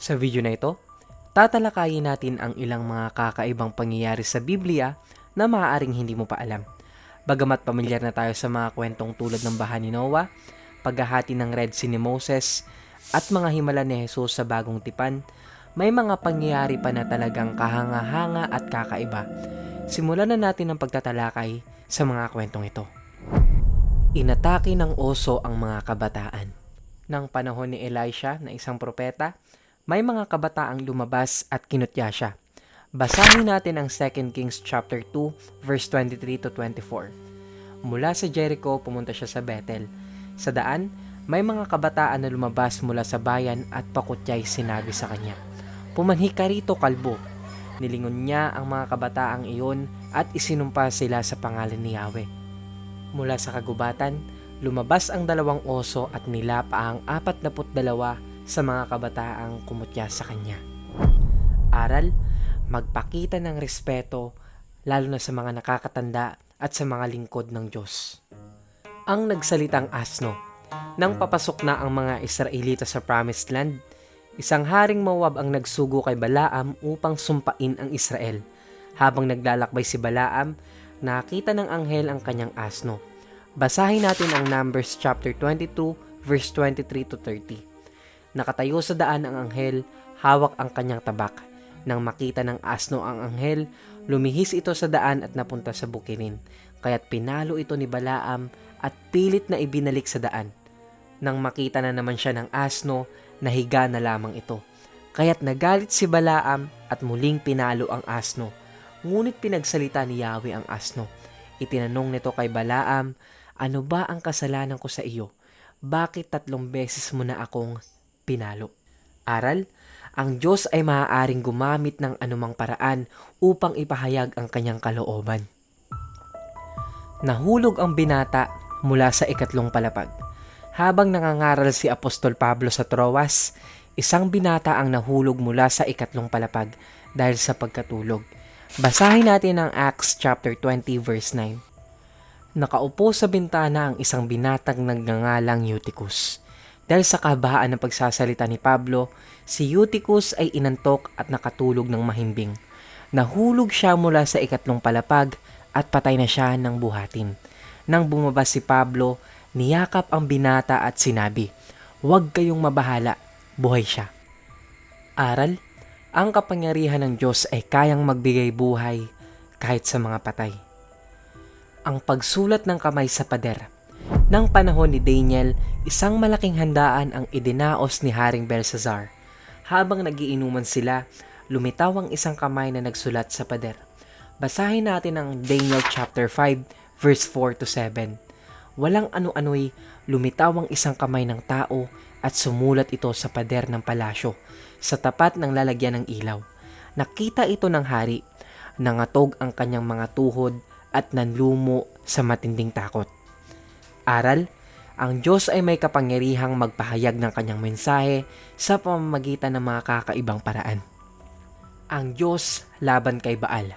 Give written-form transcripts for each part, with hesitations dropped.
Sa video na ito, tatalakayin natin ang ilang mga kakaibang pangyayari sa Biblia na maaaring hindi mo pa alam. Bagamat pamilyar na tayo sa mga kwentong tulad ng baha ni Noah, paghahati ng Red Sea ni Moses, at mga himala ni Jesus sa bagong tipan, may mga pangyayari pa na talagang kahanga-hanga at kakaiba. Simulan na natin ang pagtatalakay sa mga kwentong ito. Inatake ng oso ang mga kabataan. Nang panahon ni Elisha na isang propeta, may mga kabataang lumabas at kinutya siya. Basahin natin ang 2 Kings chapter 2 verse 23 to 24. Mula sa Jericho pumunta siya sa Bethel. Sa daan, may mga kabataan na lumabas mula sa bayan at pakutyay sinabi sa kanya, "Pumanhi ka rito, kalbo." Nilingon niya ang mga kabataang iyon at isinumpa sila sa pangalan ni Yahweh. Mula sa kagubatan, lumabas ang 2 oso at nilapa ang 42 sa mga kabataang kumutya sa kanya. Aral, magpakita ng respeto lalo na sa mga nakakatanda at sa mga lingkod ng Diyos. Ang nagsalitang asno. Nang papasok na ang mga Israelita sa Promised Land, isang haring Moab ang nagsugo kay Balaam upang sumpain ang Israel. Habang naglalakbay si Balaam, nakita ng anghel ang kanyang asno. Basahin natin ang Numbers chapter 22 verse 23 to 30. Nakatayo sa daan ang anghel, hawak ang kanyang tabak. Nang makita ng asno ang anghel, lumihis ito sa daan at napunta sa bukirin. Kaya't pinalo ito ni Balaam at pilit na ibinalik sa daan. Nang makita na naman siya ng asno, nahiga na lamang ito. Kaya't nagalit si Balaam at muling pinalo ang asno. Ngunit pinagsalita ni Yahweh ang asno. Itinanong nito kay Balaam, "Ano ba ang kasalanan ko sa iyo? Bakit 3 beses mo na akong pinalo?" Aral, ang Diyos ay maaaring gumamit ng anumang paraan upang ipahayag ang kanyang kalooban. Nahulog ang binata mula sa 3 palapag. Habang nangangaral si Apostol Pablo sa Troas, isang binata ang nahulog mula sa 3 palapag dahil sa pagkatulog. Basahin natin ang Acts chapter 20 verse 9. Nakaupo sa bintana ang isang binatang nagngangalang Eutychus. Dahil sa kabahaan ng pagsasalita ni Pablo, si Eutychus ay inantok at nakatulog ng mahimbing. Nahulog siya mula sa 3 palapag at patay na siya ng buhatin. Nang bumaba si Pablo, niyakap ang binata at sinabi, "Huwag kayong mabahala, buhay siya." Aral, ang kapangyarihan ng Diyos ay kayang magbigay buhay kahit sa mga patay. Ang pagsulat ng kamay sa pader. Nang panahon ni Daniel, isang malaking handaan ang idinaos ni Haring Belshazzar. Habang nagiinuman sila, lumitaw ang isang kamay na nagsulat sa pader. Basahin natin ang Daniel chapter 5 verse 4 to 7. Walang ano-ano'y lumitaw ang isang kamay ng tao at sumulat ito sa pader ng palasyo sa tapat ng lalagyan ng ilaw. Nakita ito ng hari, nangatog ang kanyang mga tuhod at nanlumo sa matinding takot. Aral, ang Diyos ay may kapangyarihang magpahayag ng kanyang mensahe sa pamamagitan ng mga kakaibang paraan. Ang Diyos laban kay Baal.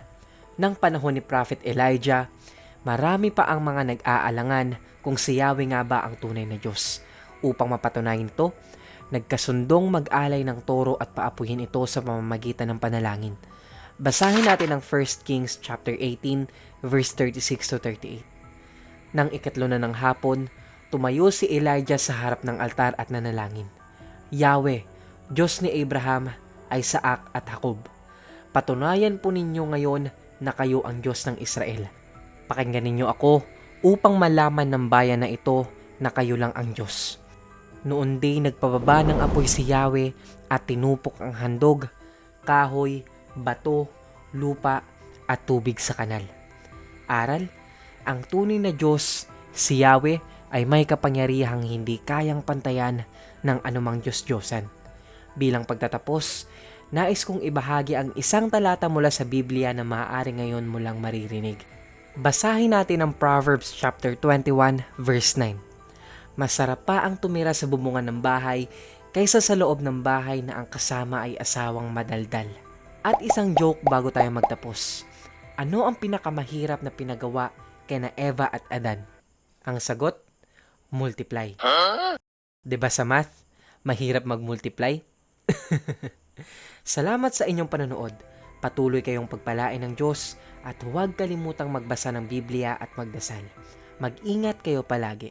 Nang panahon ni Prophet Elijah, marami pa ang mga nag-aalangan kung si Yahweh nga ba ang tunay na Diyos. Upang mapatunayan ito, nagkasundong mag-alay ng toro at paapuhin ito sa pamamagitan ng panalangin. Basahin natin ang 1 Kings chapter 18 verse 36 to 38. Nang 3 na ng hapon, tumayo si Elijah sa harap ng altar at nanalangin. "Yahweh, Diyos ni Abraham, Isaac at Jacob, patunayan po ninyo ngayon na kayo ang Diyos ng Israel. Pakinggan ninyo ako upang malaman ng bayan na ito na kayo lang ang Diyos." Noon din nagpababa ng apoy si Yahweh at tinupok ang handog, kahoy, bato, lupa at tubig sa kanal. Aral, ang tunay na Diyos, si Yahweh, ay may kapangyarihang hindi kayang pantayan ng anumang Diyos-Diyosan. Bilang pagtatapos, nais kong ibahagi ang isang talata mula sa Biblia na maaari ngayon mo lang maririnig. Basahin natin ang Proverbs chapter 21 verse 9. "Masarap pa ang tumira sa bubungan ng bahay kaysa sa loob ng bahay na ang kasama ay asawang madaldal." At isang joke bago tayo magtapos. Ano ang pinakamahirap na pinagawa kina Eva at Adan? Ang sagot, multiply. 'Di ba sa math, mahirap mag-multiply? Salamat sa inyong panonood. Patuloy kayong pagpalain ng Diyos at huwag kalimutang magbasa ng Biblia at magdasal. Mag-ingat kayo palagi.